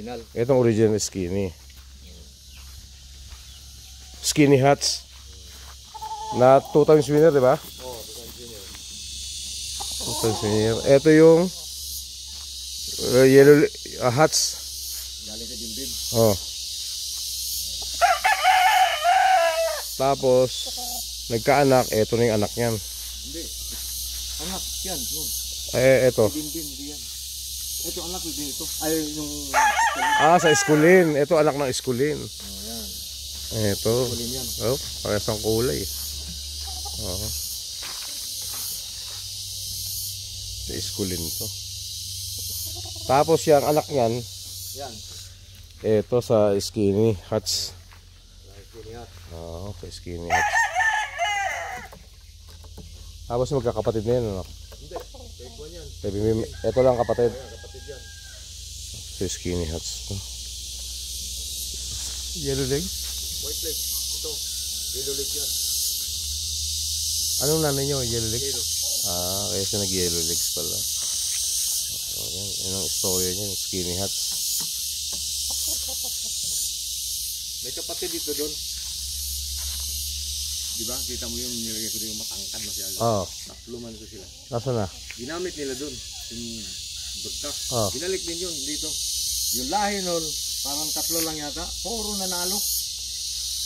original. Itong original skinny. Skinny hats. Na 2 times winner, di ba? Oo, 2 times winner. 2 times winner. Ito yung yellow hats. Galing kay Bimbim. Oh. Tapos nagkaanak, ito na yung anak niyan. Hindi. Anak yan, yun. Ito. Bimbim, di yan. Ito anak ko din ito. Ay yung Sa iskulin. Ito anak ng iskulin. oh, yan. Ito. Kulin yan. Oh, parehas ang kulay. Oh. Sa iskulin to. Tapos yung anak niyan, Yan. ito sa skinny hats. Skinny hat. Oo, sa skinny hats. Tapos magkakapatid na yan, ano? Hindi. Take one yan. Ito lang kapatid. Ayan, kapatid yan. Sa skinny hats to. Yellow legs? White leg. Ito. Yellow leg yan. Anong nanay nyo? Yellow legs? Yellow. Kaya siya nag-yellow legs pala. Yan ang istorya niya, skinny hats. May kapatid dito doon. Diba? Kita mo yung nilagay ko yung matangkad masyado. Oo. Napluman ko sila. Nasaan na? Ginamit nila doon. Yung bugtak. Oo. Binalik din yun dito. Yung lahi nun, parang 3 lang yata. Puro nanalo.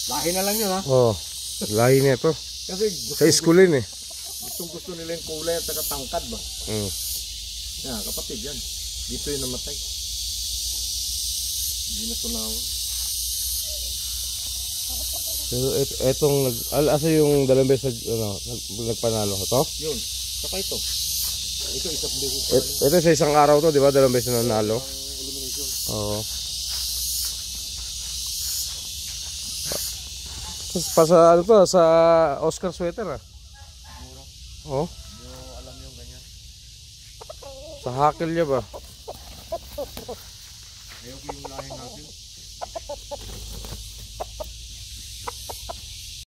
Lahi na lang yun ha. Oo. Lahi na ito. Kasi Sa iskulin eh. gusto nila yung kulay at saka tangkad ba. Yan, kapatid yan. Dito yung namatay. Hindi na tunaw. Pero etong asa yung dalawang beses nagpanalo ito? Yun. Saka ito. Ito isang beses. Ito sa isang araw to, di ba? Dalawang beses na nanalo. Ang elimination. Oo. Pa sa ano to, sa Oscar sweater ah. Oh. Hindi mo alam yung ganyan. Sa hakil niya ba? Ayaw ko yung lahing natin.